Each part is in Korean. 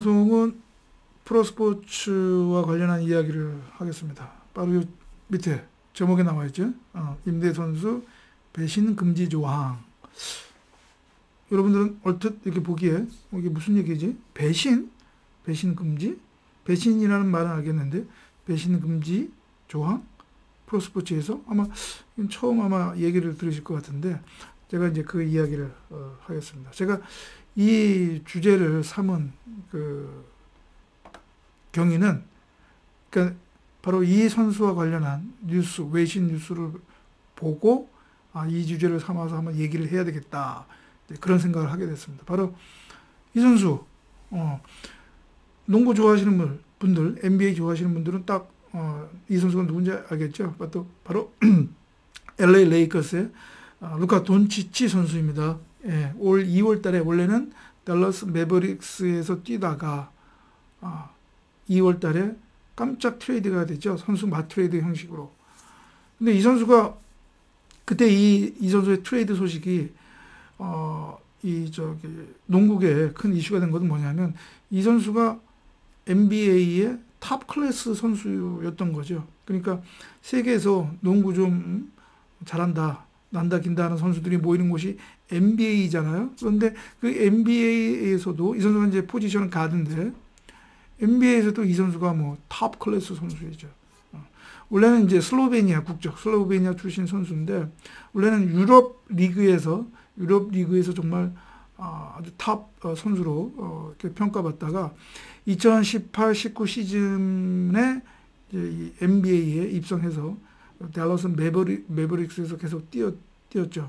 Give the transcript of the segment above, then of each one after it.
방송은 프로스포츠와 관련한 이야기를 하겠습니다. 바로 요 밑에 제목에 나와 있죠. 임대 선수 배신 금지 조항. 여러분들은 얼핏 이렇게 보기에 이게 무슨 얘기지? 배신? 배신 금지? 배신이라는 말은 알겠는데 배신 금지 조항? 프로스포츠에서 처음 얘기를 들으실 것 같은데 제가 이제 그 이야기를 하겠습니다. 제가 이 주제를 삼은 그 경위는 그러니까 바로 이 선수와 관련한 뉴스, 외신 뉴스를 보고 이 주제를 삼아서 한번 얘기를 해야 되겠다. 그런 생각을 하게 됐습니다. 바로 이 선수, 농구 좋아하시는 분들, NBA 좋아하시는 분들은 딱 이 선수가 누군지 알겠죠? 바로 LA 레이커스의 루카 돈치치 선수입니다. 예, 올 2월 달에 원래는 댈러스 매버릭스에서 뛰다가 2월 달에 깜짝 트레이드가 됐죠. 선수 맞트레이드 형식으로. 근데 이 선수가 그때 이 선수의 트레이드 소식이 농구계에 큰 이슈가 된 것은 뭐냐면 이 선수가 NBA의 탑 클래스 선수였던 거죠. 그러니까 세계에서 농구 좀 잘한다, 난다, 긴다 하는 선수들이 모이는 곳이 NBA잖아요. 그런데 그 NBA에서도 이 선수가 이제 포지션은 가드인데 NBA에서도 이 선수가 탑 클래스 선수이죠. 원래는 이제 슬로베니아 국적, 슬로베니아 출신 선수인데 원래는 유럽 리그에서 정말 아주 탑 선수로 이렇게 평가받다가 2018-19 시즌에 이제 이 NBA에 입성해서 댈러스 매버릭스에서 계속 뛰었죠.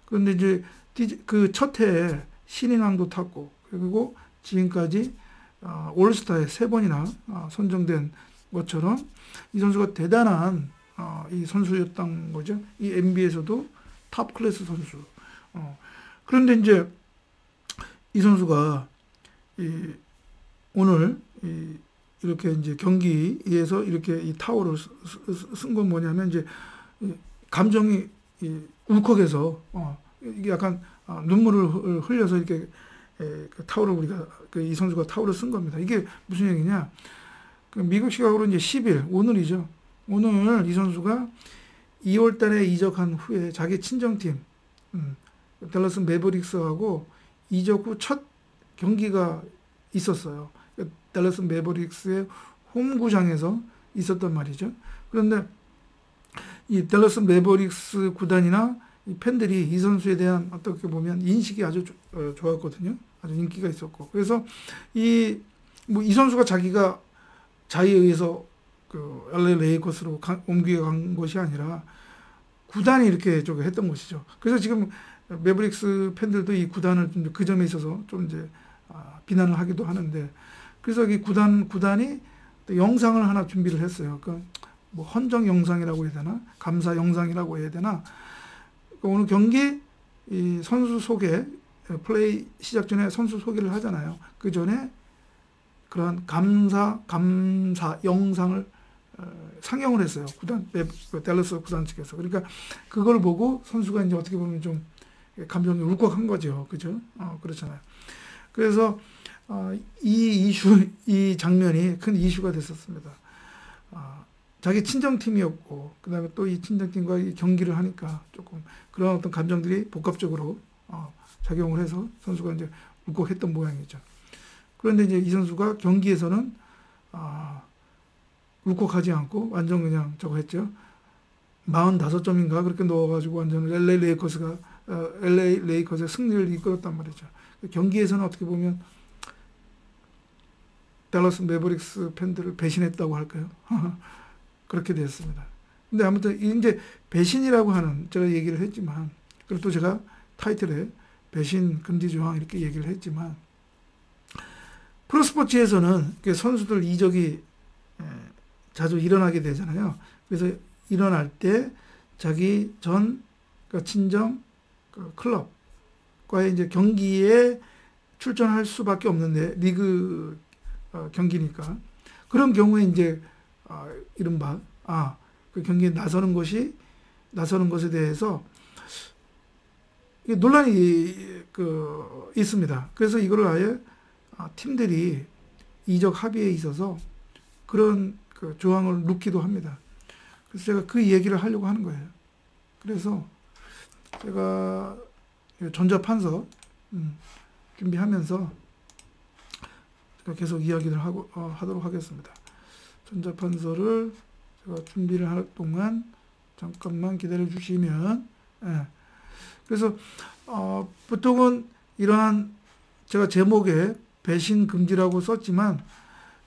그런데 이제 그 첫 해에 신인왕도 탔고 그리고 지금까지 올스타에 3번이나 선정된 것처럼 이 선수가 대단한 이 선수였던 거죠. 이 NBA에서도 탑 클래스 선수. 그런데 이제 이 선수가 오늘 이렇게 이제 경기에서 이렇게 이 타워를 쓴 건 뭐냐면 이제 감정이 울컥해서 이게 약간 눈물을 흘려서 이렇게 그 타워를 우리가 이 선수가 타워를 쓴 겁니다. 이게 무슨 얘기냐? 미국 시각으로 이제 10일 오늘이죠. 오늘 이 선수가 2월 달에 이적한 후에 자기 친정팀 댈러스 매버릭스하고 이적 후 첫 경기가 있었어요. 댈러스 매버릭스의 홈구장에서 있었단 말이죠. 그런데 이 댈러스 매버릭스 구단이나 이 팬들이 이 선수에 대한 어떻게 보면 인식이 아주 좋았거든요. 아주 인기가 있었고. 그래서 이 선수가 자기가 자의에 의해서 그 LA 레이커스로 옮겨간 것이 아니라 구단이 이렇게 했던 것이죠. 그래서 지금 매버릭스 팬들도 이 구단을 좀 그 점에 있어서 좀 이제 비난을 하기도 하는데 그래서 이 구단이 또 영상을 하나 준비를 했어요. 헌정 영상이라고 해야 되나? 감사 영상이라고 해야 되나? 오늘 경기 이 선수 소개, 플레이 시작 전에 선수 소개를 하잖아요. 그 전에 그러한 감사 영상을 상영을 했어요. 댈러스 구단 측에서. 그러니까 그걸 보고 선수가 이제 어떻게 보면 좀 감정이 울컥한 거죠. 그죠? 그렇잖아요. 그래서 이 장면이 큰 이슈가 됐었습니다. 자기 친정팀이었고, 그 다음에 또 이 친정팀과 이 경기를 하니까 조금 그런 어떤 감정들이 복합적으로 작용을 해서 선수가 이제 울컥했던 모양이죠. 그런데 이제 이 선수가 경기에서는 울컥하지 않고 완전 그냥 저거 했죠. 45점인가 그렇게 넣어가지고 완전 LA 레이커스의 승리를 이끌었단 말이죠. 경기에서는 어떻게 보면 댈러스 매버릭스 팬들을 배신했다고 할까요? 그렇게 됐습니다. 근데 아무튼 이제 배신이라고 하는 제가 얘기를 했지만 그리고 또 제가 타이틀에 배신 금지 조항 이렇게 얘기를 했지만 프로스포츠에서는 선수들 이적이 자주 일어나게 되잖아요. 그래서 일어날 때 자기 친정 클럽과의 이제 경기에 출전할 수밖에 없는데 리그 경기니까 그런 경우에 이제 이른바 그 경기에 나서는 것에 대해서 논란이 있습니다. 그래서 이거를 아예 팀들이 이적 합의에 있어서 그런 그 조항을 넣기도 합니다. 그래서 제가 그 얘기를 하려고 하는 거예요. 그래서 제가 전자판서 준비하면서 계속 이야기를 하도록 하겠습니다. 전자판서를 제가 준비를 할 동안 잠깐만 기다려 주시면, 예. 그래서 보통은 이러한 제가 제목에 배신 금지라고 썼지만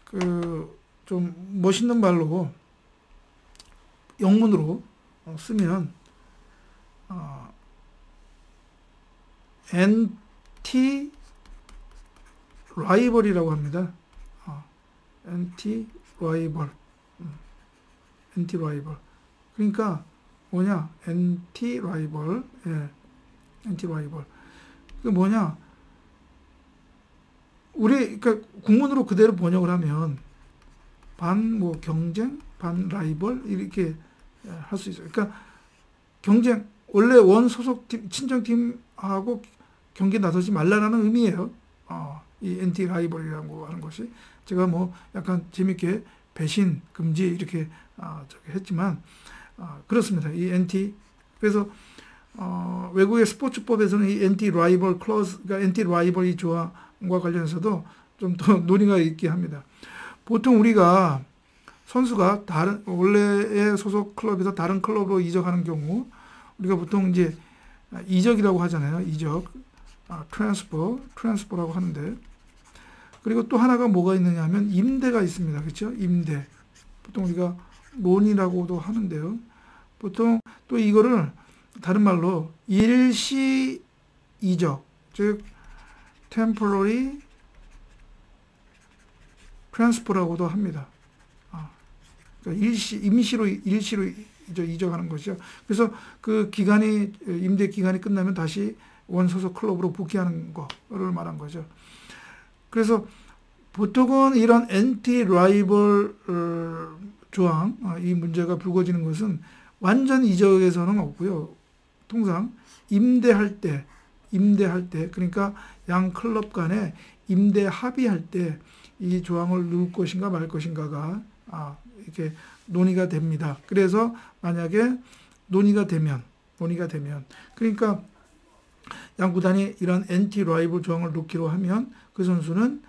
그 좀 멋있는 말로 영문으로 쓰면 anti rival이라고 합니다. anti rival, anti rival. 그러니까 뭐냐? anti rival, 예, anti rival. 그 뭐냐? 우리 그러니까 국문으로 그대로 번역을 하면 반 뭐 경쟁, 반 라이벌 이렇게 할 수 있어요. 그러니까 경쟁, 원래 원 소속팀, 친정팀하고 경기 나서지 말라라는 의미예요. 이 엔티 라이벌이라고 하는 것이. 제가 뭐 약간 재밌게 배신 금지 이렇게 저기 했지만 그렇습니다. 이 엔티. 그래서 외국의 스포츠법에서는 이 엔티 라이벌 클로즈, 그러니까 엔티 라이벌 이 조항과 관련해서도 좀 더 논의가 있게 합니다. 보통 우리가 선수가 다른 원래의 소속 클럽에서 다른 클럽으로 이적하는 경우 우리가 보통 이제 이적이라고 하잖아요. 이적, 트랜스퍼라고 하는데, 그리고 또 하나가 뭐가 있느냐 하면 임대가 있습니다. 그렇죠? 임대. 보통 우리가 론이라고도 하는데요. 보통 또 이거를 다른 말로 일시 이적, 즉 temporary transfer라고도 합니다. 그러니까 임시로 이적하는 것이죠. 그래서 그 기간이, 임대 기간이 끝나면 다시 원소속 클럽으로 복귀하는 거를 말한 거죠. 그래서 보통은 이런 엔티 라이벌 조항, 이 문제가 불거지는 것은 완전 이적에서는 없고요. 통상 임대할 때, 그러니까 양 클럽 간에 임대 합의할 때 이 조항을 넣을 것인가 말 것인가가 이렇게 논의가 됩니다. 그래서 만약에 논의가 되면, 그러니까 양 구단이 이런 엔티 라이벌 조항을 넣기로 하면 그 선수는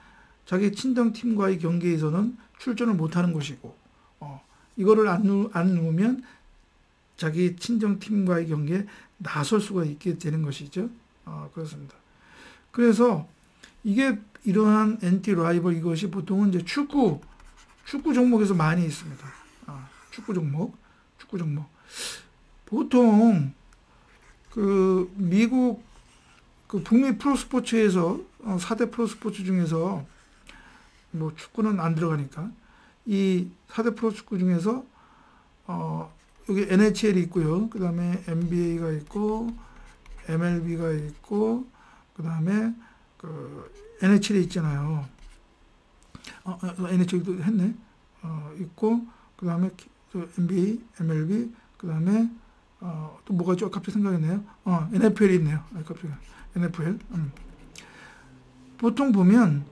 자기 친정 팀과의 경기에서는 출전을 못하는 것이고, 이거를 안 넣으면 자기 친정 팀과의 경기에 나설 수가 있게 되는 것이죠. 그렇습니다. 그래서 이게 이러한 엔티 라이벌 이것이 보통은 이제 축구 종목에서 많이 있습니다. 축구 종목. 보통 그 미국 그 북미 프로스포츠에서 4대 프로스포츠 중에서 뭐 축구는 안 들어가니까 이 4대 프로축구 중에서 여기 NHL이 있고요. 그 다음에 NBA가 있고 MLB가 있고 그 다음에 그 NHL이 있잖아요. NHL도 했네. 있고 그 다음에 NBA, MLB, 그 다음에 또 뭐가 있죠? 갑자기 생각했네요. NFL이 있네요. 갑자기 NFL. 보통 보면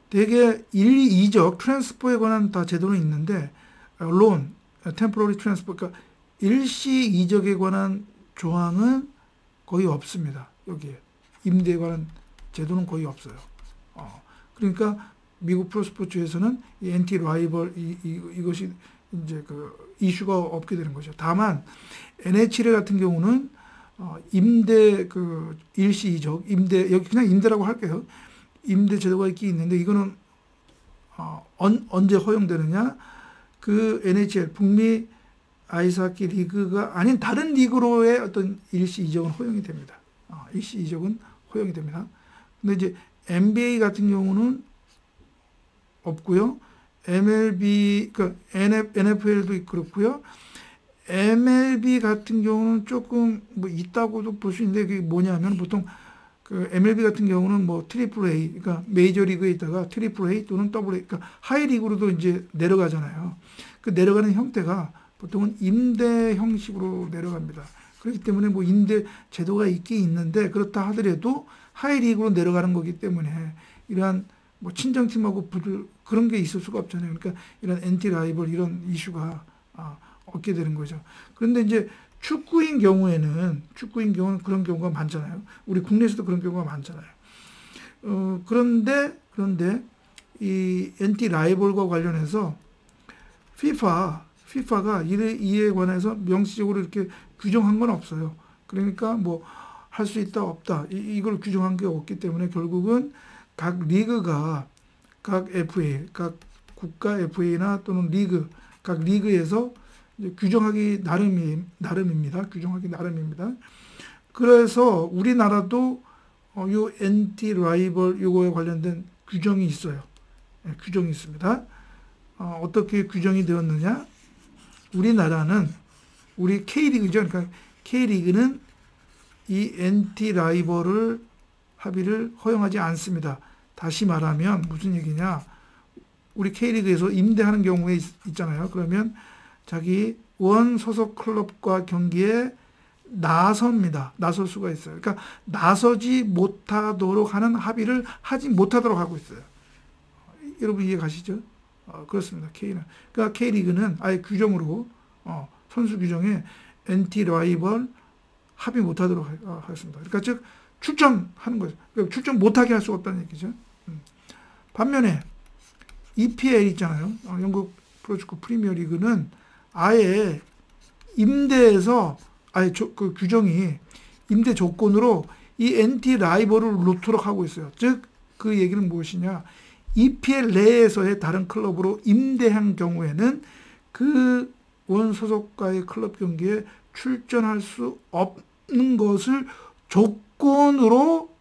되게 이적, 트랜스퍼에 관한 다 제도는 있는데 론, 템포러리 트랜스퍼, 그러니까 일시 이적에 관한 조항은 거의 없습니다. 여기에 임대에 관한 제도는 거의 없어요. 그러니까 미국 프로스포츠에서는 이 엔티 라이벌 이것이 이제 그 이슈가 없게 되는 거죠. 다만 NHL 같은 경우는 임대 그 일시 이적, 임대, 여기 그냥 임대라고 할게요. 임대 제도가 있긴 있는데 이거는 언제 허용되느냐? 그 NHL 북미 아이스하키 리그가 아닌 다른 리그로의 어떤 일시 이적은 허용이 됩니다. 일시 이적은 허용이 됩니다. 근데 이제 NBA 같은 경우는 없고요. MLB, 그 NFL도 그렇고요. MLB 같은 경우는 조금 뭐 있다고도 볼 수 있는데 그게 뭐냐면 보통 그 MLB 같은 경우는 뭐 트리플 A, 그러니까 메이저 리그에 있다가 트리플 A 또는 더블 A, 그러니까 하이 리그로도 이제 내려가잖아요. 그 내려가는 형태가 보통은 임대 형식으로 내려갑니다. 그렇기 때문에 뭐 임대 제도가 있긴 있는데 그렇다 하더라도 하이 리그로 내려가는 거기 때문에 이러한 뭐 친정팀하고 그런 게 있을 수가 없잖아요. 그러니까 이런 엔티 라이벌 이런 이슈가 없게 되는 거죠. 그런데 이제 축구인 경우는 그런 경우가 많잖아요. 우리 국내에서도 그런 경우가 많잖아요. 그런데 이 엔티 라이벌과 관련해서 FIFA가 이에 관해서 명시적으로 이렇게 규정한 건 없어요. 그러니까 뭐 할 수 있다 없다 이걸 규정한 게 없기 때문에 결국은 각 리그가 각 FA, 각 국가 FA나 또는 각 리그에서 이제 규정하기 나름입니다. 규정하기 나름입니다. 그래서 우리나라도 요 엔티 라이벌 요거에 관련된 규정이 있어요. 네, 규정이 있습니다. 어떻게 규정이 되었느냐? 우리나라는 우리 K리그죠. 그러니까 K리그는 이 엔티 라이벌을 합의를 허용하지 않습니다. 다시 말하면 무슨 얘기냐? 우리 K리그에서 임대하는 경우에 있잖아요. 그러면 자기 원 소속 클럽과 경기에 나섭니다. 나설 수가 있어요. 그러니까 나서지 못하도록 하는 합의를 하지 못하도록 하고 있어요. 여러분 이해 가시죠? 그렇습니다. 그러니까 K리그는 아예 규정으로 선수 규정에 엔티 라이벌 합의 못하도록 하겠습니다. 그러니까 즉 출전하는 거죠. 그러니까 출전 못하게 할 수가 없다는 얘기죠. 반면에 EPL 있잖아요. 영국 프로축구 프리미어리그는 아예 임대에서 아예 그 규정이 임대 조건으로 이 엔티 라이벌을 놓도록 하고 있어요. 즉 그 얘기는 무엇이냐? EPL 내에서의 다른 클럽으로 임대한 경우에는 그 원 소속과의 클럽 경기에 출전할 수 없는 것을 조건으로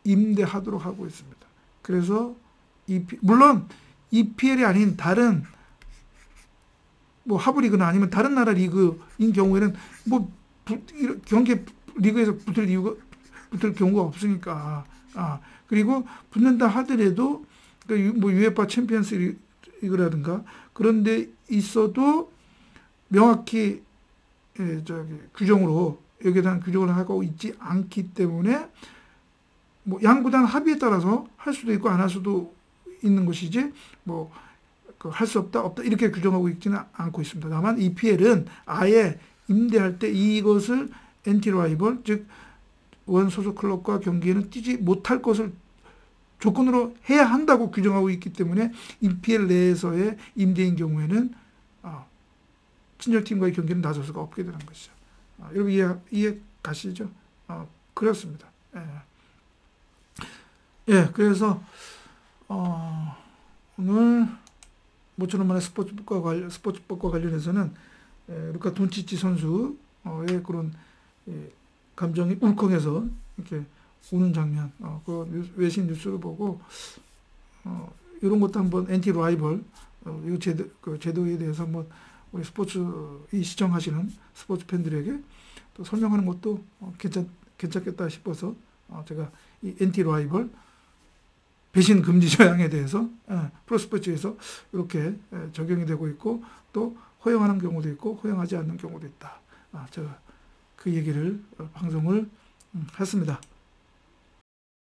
임대하도록 하고 있습니다. 그래서 물론 EPL이 아닌 다른 뭐 하브리그나 아니면 다른 나라 리그인 경우에는 뭐 경기 리그에서 붙을 경우가 없으니까 그리고 붙는다 하더라도 뭐 UEFA 챔피언스 리그라든가 그런 데 있어도 명확히 규정으로 여기에 대한 규정을 하고 있지 않기 때문에 뭐 양구단 합의에 따라서 할 수도 있고 안 할 수도 있는 것이지 뭐 할 수 없다 이렇게 규정하고 있지는 않고 있습니다. 다만 EPL은 아예 임대할 때 이것을 엔티 라이벌 즉 원 소속 클럽과 경기에는 뛰지 못할 것을 조건으로 해야 한다고 규정하고 있기 때문에 EPL 내에서의 임대인 경우에는 친정팀과의 경기는 나설 수가 없게 되는 것이죠. 여러분 이해 가시죠? 그렇습니다. 예, 그래서 오늘 모처럼 말한 스포츠법과 관련해서는 루카 돈치치 선수의 그런 감정이 울컥해서 이렇게 우는 장면, 그 외신 뉴스를 보고 이런 것도 한번 엔티 라이벌 이 제도에 대해서 한번 우리 이 시청하시는 스포츠 팬들에게 또 설명하는 것도 괜찮겠다 싶어서 제가 이 엔티 라이벌 배신 금지 조항에 대해서 프로스포츠에서 이렇게 적용이 되고 있고 또 허용하는 경우도 있고 허용하지 않는 경우도 있다. 제가 그 얘기를 방송을 했습니다.